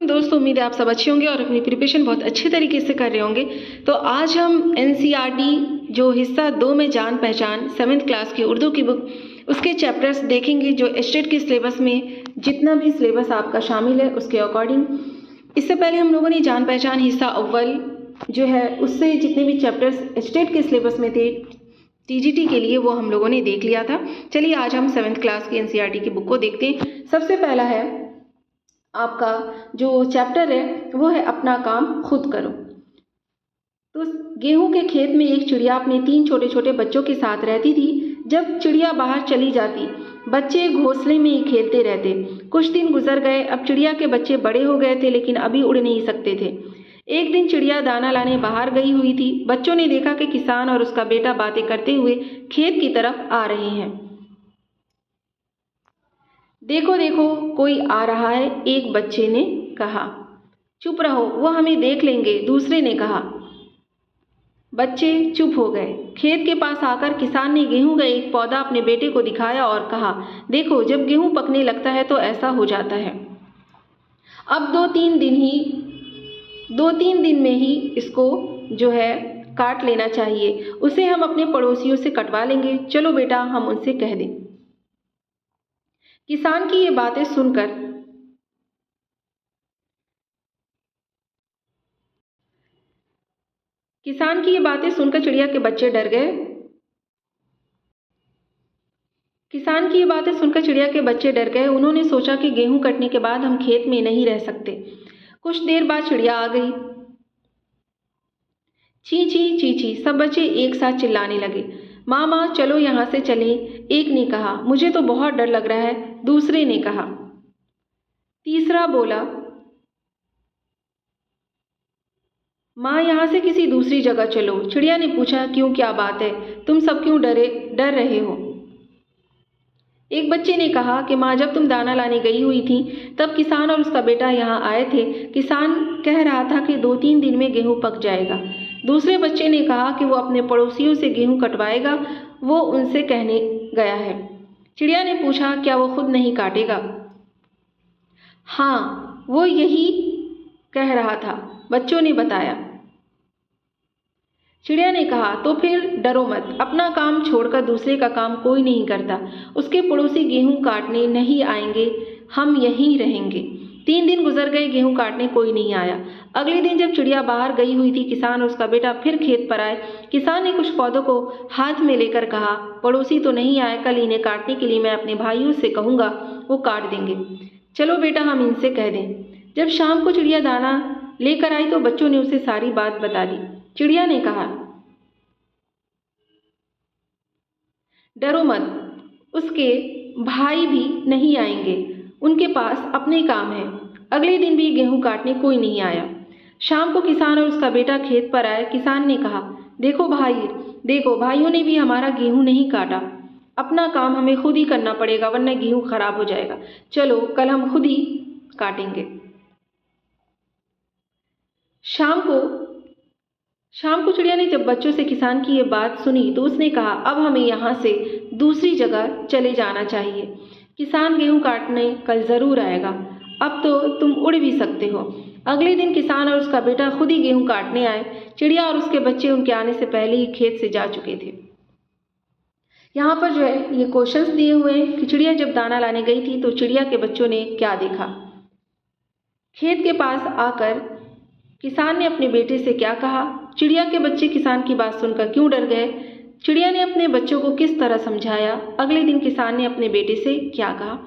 दोस्तों, उम्मीद है आप सब अच्छे होंगे और अपनी प्रिपरेशन बहुत अच्छे तरीके से कर रहे होंगे। तो आज हम एनसीईआरटी जो हिस्सा 2 में जान पहचान 7th क्लास की उर्दू की बुक उसके चैप्टर्स देखेंगे जो स्टेट के सिलेबस में जितना भी सिलेबस आपका शामिल है उसके अकॉर्डिंग। इससे पहले हम लोगों ने जान पहचान हिस्सा अव्वल जो है उससे जितने भी चैप्टर्स स्टेट के सिलेबस में थे टीजीटी के लिए वो हम लोगों ने देख लिया था। चलिए आज हम 7th क्लास की एनसीईआरटी की बुक को देखते हैं। सबसे पहला है आपका जो चैप्टर है वो है अपना काम खुद करो। तो गेहूं के खेत में एक चिड़िया अपने 3 छोटे छोटे बच्चों के साथ रहती थी। जब चिड़िया बाहर चली जाती बच्चे घोंसले में ही खेलते रहते। कुछ दिन गुजर गए। अब चिड़िया के बच्चे बड़े हो गए थे लेकिन अभी उड़ नहीं सकते थे। एक दिन चिड़िया दाना लाने बाहर गई हुई थी। बच्चों ने देखा कि किसान और उसका बेटा बातें करते हुए खेत की तरफ आ रहे हैं। देखो देखो कोई आ रहा है, एक बच्चे ने कहा। चुप रहो, वो हमें देख लेंगे, दूसरे ने कहा। बच्चे चुप हो गए। खेत के पास आकर किसान ने गेहूं का एक पौधा अपने बेटे को दिखाया और कहा, देखो जब गेहूं पकने लगता है तो ऐसा हो जाता है। अब 2-3 दिन में ही इसको जो है काट लेना चाहिए। उसे हम अपने पड़ोसियों से कटवा लेंगे। चलो बेटा हम उनसे कह दें। किसान की ये बातें सुनकर चिड़िया के बच्चे डर गए। उन्होंने सोचा कि गेहूं कटने के बाद हम खेत में नहीं रह सकते। कुछ देर बाद चिड़िया आ गई। ची ची ची ची, सब बच्चे एक साथ चिल्लाने लगे। मामा चलो यहाँ से चलें, एक ने कहा। मुझे तो बहुत डर लग रहा है, दूसरे ने कहा। तीसरा बोला, माँ यहाँ से किसी दूसरी जगह चलो। चिड़िया ने पूछा, क्यों, क्या बात है, तुम सब क्यों डर रहे हो? एक बच्चे ने कहा कि माँ जब तुम दाना लाने गई हुई थी तब किसान और उसका बेटा यहाँ आए थे। किसान कह रहा था कि 2-3 दिन में गेहूं पक जाएगा। दूसरे बच्चे ने कहा कि वो अपने पड़ोसियों से गेहूं कटवाएगा, वो उनसे कहने गया है। चिड़िया ने पूछा, क्या वो खुद नहीं काटेगा? हाँ, वो यही कह रहा था, बच्चों ने बताया। चिड़िया ने कहा, तो फिर डरो मत, अपना काम छोड़कर दूसरे का काम कोई नहीं करता। उसके पड़ोसी गेहूं काटने नहीं आएंगे, हम यहीं रहेंगे। 3 दिन गुजर गए, गेहूं काटने कोई नहीं आया। अगले दिन जब चिड़िया बाहर गई हुई थी, किसान और उसका बेटा फिर खेत पर आए। किसान ने कुछ पौधों को हाथ में लेकर कहा, पड़ोसी तो नहीं आए, कल इन्हें काटने के लिए मैं अपने भाइयों से कहूँगा, वो काट देंगे। चलो बेटा हम इनसे कह दें। जब शाम को चिड़िया दाना लेकर आई तो बच्चों ने उसे सारी बात बता दी। चिड़िया ने कहा, डरो मत, उसके भाई भी नहीं आएंगे, उनके पास अपने काम है। अगले दिन भी गेहूं काटने कोई नहीं आया। शाम को किसान और उसका बेटा खेत पर आए। किसान ने कहा, देखो भाई, देखो भाइयों ने भी हमारा गेहूं नहीं काटा। अपना काम हमें खुद ही करना पड़ेगा वरना गेहूं खराब हो जाएगा। चलो कल हम खुद ही काटेंगे। शाम को शाम को चिड़िया ने जब बच्चों से किसान की ये बात सुनी तो उसने कहा, अब हमें यहाँ से दूसरी जगह चले जाना चाहिए। किसान गेहूं काटने कल जरूर आएगा, अब तो तुम उड़ भी सकते हो। अगले दिन किसान और उसका बेटा खुद ही गेहूं काटने आए। चिड़िया और उसके बच्चे उनके आने से पहले ही खेत से जा चुके थे। यहाँ पर जो है ये क्वेश्चंस दिए हुए हैं कि चिड़िया जब दाना लाने गई थी तो चिड़िया के बच्चों ने क्या देखा। खेत के पास आकर किसान ने अपने बेटे से क्या कहा। चिड़िया के बच्चे किसान की बात सुनकर क्यों डर गए। चिड़िया ने अपने बच्चों को किस तरह समझाया। अगले दिन किसान ने अपने बेटे से क्या कहा।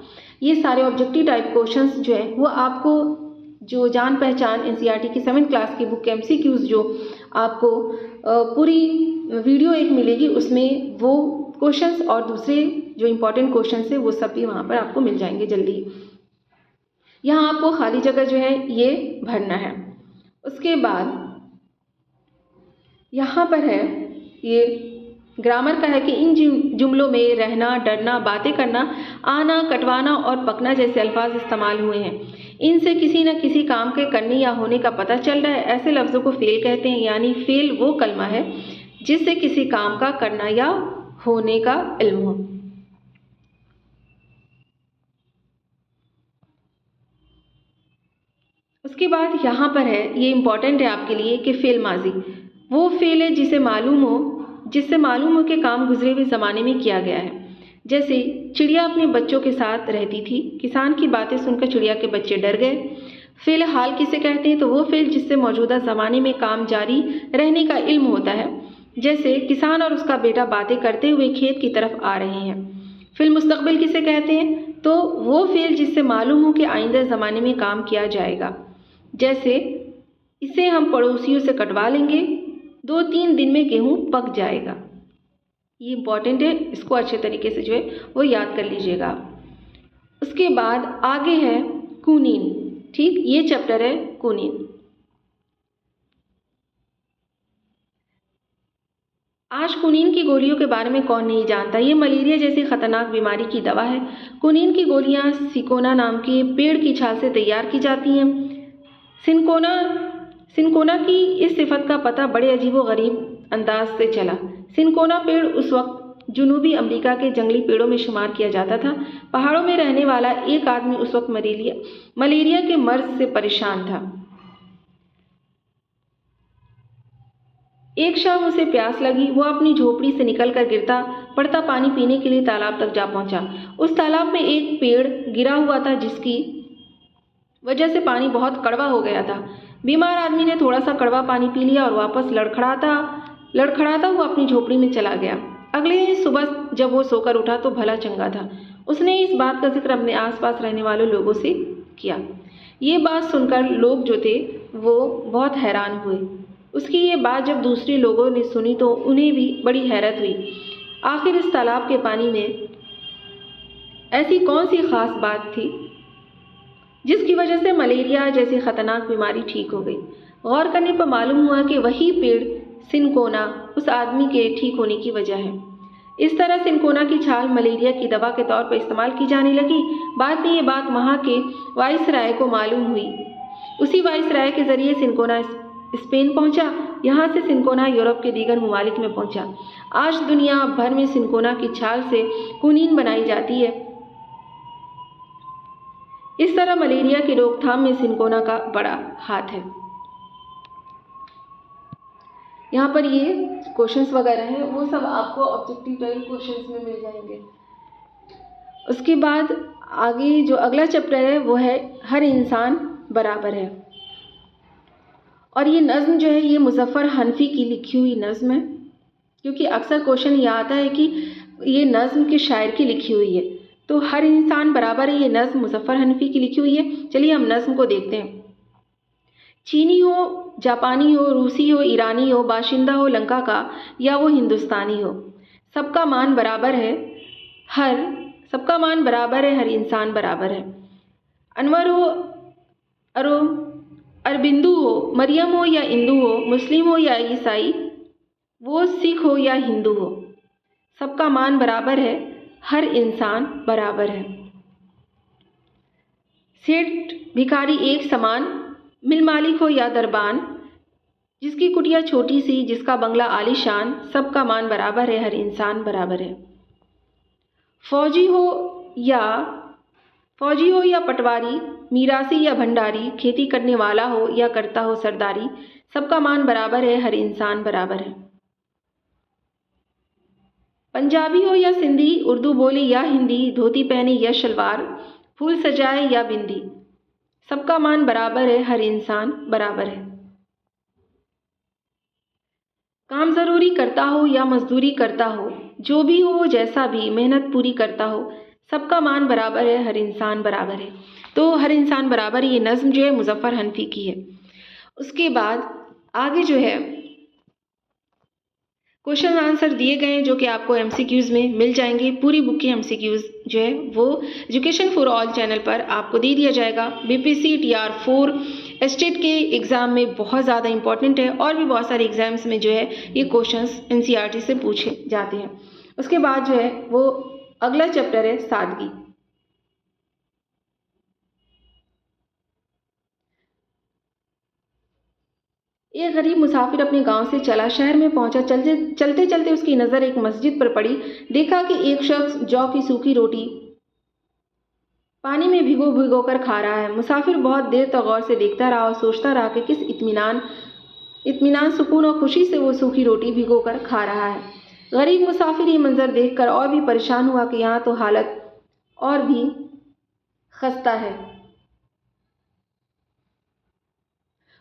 ये सारे ऑब्जेक्टिव टाइप क्वेश्चंस जो है वो आपको जो जान पहचान एनसीईआरटी की 7th क्लास की बुक एमसीक्यूज जो आपको पूरी वीडियो एक मिलेगी, उसमें वो क्वेश्चंस और दूसरे जो इम्पोर्टेंट क्वेश्चंस है वो सब भी वहाँ पर आपको मिल जाएंगे जल्दी। यहाँ आपको खाली जगह जो है ये भरना है। उसके बाद यहाँ पर है ये ग्रामर का है कि इन जुमलों में रहना, डरना, बातें करना, आना, कटवाना और पकना जैसे अल्फाज इस्तेमाल हुए हैं। इनसे किसी न किसी काम के करने या होने का पता चल रहा है। ऐसे लफ्ज़ों को फेल कहते हैं, यानी फेल वो कलमा है जिससे किसी काम का करना या होने का इल्म हो। उसके बाद यहाँ पर है, ये इम्पॉर्टेंट है आपके लिए, कि फ़ेल माजी वो फ़ेल है जिससे मालूम हो कि काम गुजरे हुए ज़माने में किया गया है। जैसे चिड़िया अपने बच्चों के साथ रहती थी, किसान की बातें सुनकर चिड़िया के बच्चे डर गए। फ़ेल हाल किसे कहते हैं? तो वो फ़ेल जिससे मौजूदा ज़माने में काम जारी रहने का इल्म होता है। जैसे किसान और उसका बेटा बातें करते हुए खेत की तरफ आ रहे हैं। फ़ेल मुस्तक़बिल किसे कहते हैं? तो वो फ़ेल जिससे मालूम हो कि आइंदा ज़माने में काम किया जाएगा। जैसे इसे हम पड़ोसियों से कटवा लेंगे, 2-3 दिन में गेहूँ पक जाएगा। ये इम्पॉर्टेंट है, इसको अच्छे तरीके से जो है वो याद कर लीजिएगा। उसके बाद आगे है कुनीन। ठीक, ये चैप्टर है कुनीन। आज कुनीन की गोलियों के बारे में कौन नहीं जानता। ये मलेरिया जैसी खतरनाक बीमारी की दवा है। कुनीन की गोलियां सिकोना नाम के पेड़ की छाल से तैयार की जाती हैं। सिनकोना की इस सिफत का पता बड़े अजीबो-गरीब अंदाज से चला। सिनकोना पेड़ उस वक्त जुनूबी अमेरिका के जंगली पेड़ों में शुमार किया जाता था। पहाड़ों में रहने वाला एक आदमी उस वक्त मलेरिया के मर्ज से परेशान था। एक शाम उसे प्यास लगी। वो अपनी झोपड़ी से निकलकर गिरता पड़ता पानी पीने के लिए तालाब तक जा पहुंचा। उस तालाब में एक पेड़ गिरा हुआ था, जिसकी वजह से पानी बहुत कड़वा हो गया था। बीमार आदमी ने थोड़ा सा कड़वा पानी पी लिया और वापस लड़खड़ाता हुआ अपनी झोपड़ी में चला गया। अगले दिन सुबह जब वो सोकर उठा तो भला चंगा था। उसने इस बात का जिक्र अपने आसपास रहने वाले लोगों से किया। ये बात सुनकर लोग जो थे वो बहुत हैरान हुए। उसकी ये बात जब दूसरे लोगों ने सुनी तो उन्हें भी बड़ी हैरत हुई। आखिर इस तालाब के पानी में ऐसी कौन सी खास बात थी जिसकी वजह से मलेरिया जैसी खतरनाक बीमारी ठीक हो गई। गौर करने पर मालूम हुआ कि वही पेड़ सिनकोना उस आदमी के ठीक होने की वजह है। इस तरह सिनकोना की छाल मलेरिया की दवा के तौर पर इस्तेमाल की जाने लगी। बाद में ये बात वहाँ के वाइसराय को मालूम हुई। उसी वाइसराय के जरिए सिनकोना स्पेन पहुंचा। यहाँ से सिनकोना यूरोप के दीगर ममालिक में पहुंचा। आज दुनिया भर में सिनकोना की छाल से कुनीन बनाई जाती है। इस तरह मलेरिया की रोकथाम में सिनकोना का बड़ा हाथ है। यहाँ पर ये क्वेश्चंस वगैरह हैं, वो सब आपको ऑब्जेक्टिव टाइप क्वेश्चंस में मिल जाएंगे। उसके बाद आगे जो अगला चैप्टर है वो है हर इंसान बराबर है। और ये नज़्म जो है ये मुज़फ़्फ़र हनफी की लिखी हुई नज़्म है, क्योंकि अक्सर क्वेश्चन ये आता है कि ये नज़्म किस शायर की लिखी हुई है। तो हर इंसान बराबर है, ये नज़्म मुज़फ़्फ़र हनफी की लिखी हुई है। चलिए हम नज़्म को देखते हैं। चीनी हो, जापानी हो, रूसी हो, ईरानी हो, बाशिंदा हो लंका का या वो हिंदुस्तानी हो, सबका मान बराबर है, हर इंसान बराबर है। अनवर हो, अरबिंदू हो, मरियम हो या इंदू हो, मुस्लिम हो या ईसाई, वो सिख हो या हिंदू हो, सबका मान बराबर है, हर इंसान बराबर है। सेठ भिखारी एक समान, मिल मालिक हो या दरबान, जिसकी कुटिया छोटी सी जिसका बंगला आलीशान, सबका मान बराबर है, हर इंसान बराबर है। फौजी हो या पटवारी, मीरासी या भंडारी, खेती करने वाला हो या करता हो सरदारी, सबका मान बराबर है, हर इंसान बराबर है। पंजाबी हो या सिंधी, उर्दू बोले या हिंदी, धोती पहने या शलवार, फूल सजाए या बिंदी, सबका मान बराबर है, हर इंसान बराबर है। काम ज़रूरी करता हो या मजदूरी करता हो, जो भी हो वो जैसा भी मेहनत पूरी करता हो, सबका मान बराबर है, हर इंसान बराबर है। तो हर इंसान बराबर, ये नज़्म जो है मुज़फ़्फ़र हनफी की है। उसके बाद आगे जो है क्वेश्चन आंसर दिए गए हैं, जो कि आपको MCQs में मिल जाएंगे। पूरी बुक के MCQs जो है वो एजुकेशन फॉर ऑल चैनल पर आपको दे दिया जाएगा। BPC TR4 स्टेट के एग्ज़ाम में बहुत ज़्यादा इंपॉर्टेंट है, और भी बहुत सारे एग्जाम्स में जो है ये क्वेश्चंस NCERT से पूछे जाते हैं। उसके बाद जो है वो अगला चैप्टर है सादगी। एक गरीब मुसाफिर अपने गांव से चला, शहर में पहुंचा। चलते चलते उसकी नज़र एक मस्जिद पर पड़ी। देखा कि एक शख्स जौ की सूखी रोटी पानी में भिगो भिगो कर खा रहा है। मुसाफिर बहुत देर तक गौर से देखता रहा और सोचता रहा कि किस इत्मीनान, सुकून और खुशी से वो सूखी रोटी भिगो कर खा रहा है। गरीब मुसाफिर ये मंजर देखकर और भी परेशान हुआ कि यहाँ तो हालत और भी खस्ता है।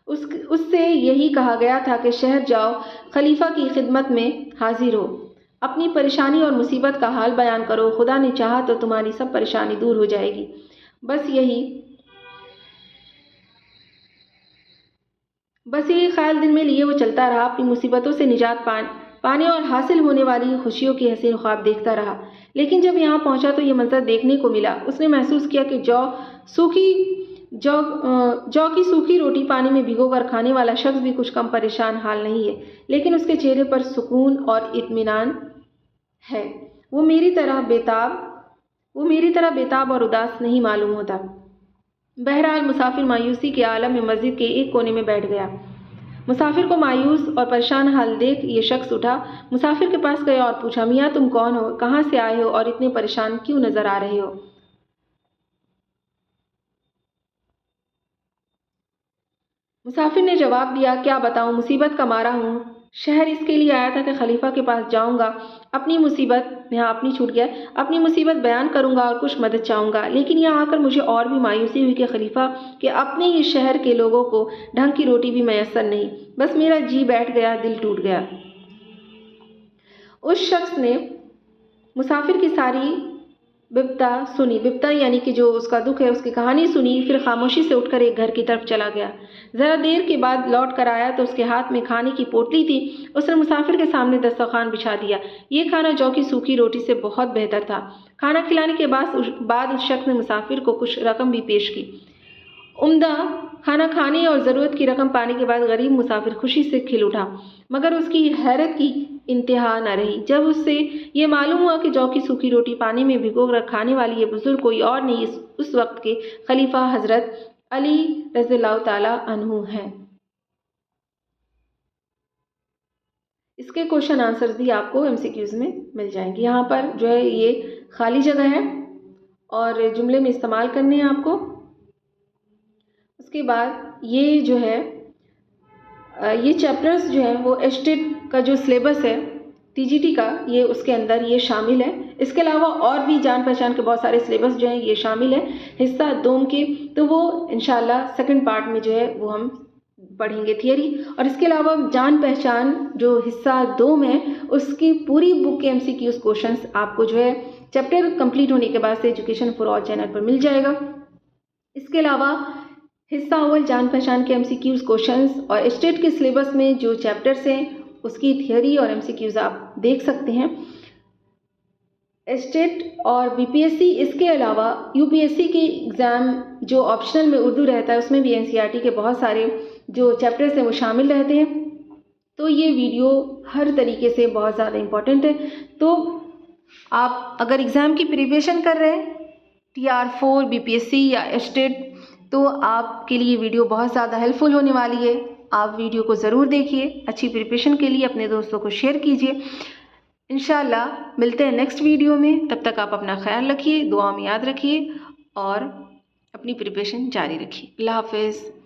उससे यही कहा गया था कि शहर जाओ, खलीफा की खिदमत में हाजिर हो, अपनी परेशानी और मुसीबत का हाल बयान करो, खुदा ने चाहा तो तुम्हारी सब परेशानी दूर हो जाएगी। बस यही ख्याल दिल में लिए वो चलता रहा, अपनी मुसीबतों से निजात पाने और हासिल होने वाली खुशियों की हसीन ख्वाब देखता रहा। लेकिन जब यहाँ पहुंचा तो ये मंजर देखने को मिला। उसने महसूस किया कि जौ की सूखी रोटी पानी में भिगोकर खाने वाला शख्स भी कुछ कम परेशान हाल नहीं है, लेकिन उसके चेहरे पर सुकून और इत्मीनान है। वो मेरी तरह बेताब और उदास नहीं मालूम होता। बहरहाल मुसाफिर मायूसी के आलम में मस्जिद के एक कोने में बैठ गया। मुसाफिर को मायूस और परेशान हाल देख ये शख्स उठा, मुसाफिर के पास गया और पूछा, मियाँ तुम कौन हो, कहाँ से आए हो और इतने परेशान क्यों नजर आ रहे हो? मुसाफिर ने जवाब दिया, क्या बताऊं, मुसीबत का मारा हूँ। शहर इसके लिए आया था कि खलीफा के पास जाऊंगा, अपनी मुसीबत बयान करूंगा और कुछ मदद चाहूंगा। लेकिन यहाँ आकर मुझे और भी मायूसी हुई कि खलीफा के अपने ही शहर के लोगों को ढंग की रोटी भी मैसर नहीं। बस मेरा जी बैठ गया, दिल टूट गया। उस शख्स ने मुसाफिर की सारी बिपता यानी कि जो उसका दुख है उसकी कहानी सुनी, फिर खामोशी से उठकर एक घर की तरफ चला गया। ज़रा देर के बाद लौट कर आया तो उसके हाथ में खाने की पोटली थी। उसने मुसाफिर के सामने दस्तरखान बिछा दिया। ये खाना जौ की सूखी रोटी से बहुत बेहतर था। खाना खिलाने के बाद उस शख्स ने मुसाफिर को कुछ रकम भी पेश की। उम्दा खाना खाने और ज़रूरत की रकम पाने के बाद गरीब मुसाफिर खुशी से खिल उठा, मगर उसकी हैरत की इंतहा न रही जब उससे ये मालूम हुआ कि जौ की सूखी रोटी पानी में भिगोकर खाने वाली ये बुजुर्ग कोई और नहीं, उस वक्त के खलीफा हजरत अली रज़ियल्लाहु ताला अन्हु हैं। इसके क्वेश्चन आंसर्स भी आपको MCQs में मिल जाएंगे। यहाँ पर जो है ये खाली जगह है और जुमले में इस्तेमाल करने हैं आपको। उसके बाद ये जो है ये चैप्टर्स जो है वो एस्टेट का जो सिलेबस है TGT का, ये उसके अंदर ये शामिल है। इसके अलावा और भी जान पहचान के बहुत सारे सिलेबस जो हैं ये शामिल है हिस्सा दोम के, तो वो इंशाल्लाह सेकंड पार्ट में जो है वो हम पढ़ेंगे थियरी। और इसके अलावा जान पहचान जो हिस्सा दोम है उसकी पूरी बुक के MCQs क्वेश्चंस आपको जो है चैप्टर कंप्लीट होने के बाद से एजुकेशन फॉर ऑल चैनल पर मिल जाएगा। इसके अलावा हिस्सा अव्वल जान पहचान के MCQs क्वेश्चंस और स्टेट के सिलेबस में जो चैप्टर्स हैं उसकी थियरी और MCQs आप देख सकते हैं। स्टेट और BPSC, इसके अलावा UPSC के एग्ज़ाम जो ऑप्शनल में उर्दू रहता है उसमें भी NCERT के बहुत सारे जो चैप्टर्स हैं वो शामिल रहते हैं। तो ये वीडियो हर तरीके से बहुत ज़्यादा इम्पॉर्टेंट है। तो आप अगर एग्ज़ाम की प्रिपरेशन कर रहे हैं TR4, BPSC या स्टेट, तो आपके लिए वीडियो बहुत ज़्यादा हेल्पफुल होने वाली है। आप वीडियो को ज़रूर देखिए, अच्छी प्रिपरेशन के लिए अपने दोस्तों को शेयर कीजिए। इंशाल्लाह मिलते हैं नेक्स्ट वीडियो में। तब तक आप अपना ख्याल रखिए, दुआ में याद रखिए और अपनी प्रिपरेशन जारी रखिए। अल्लाह हाफ़िज़।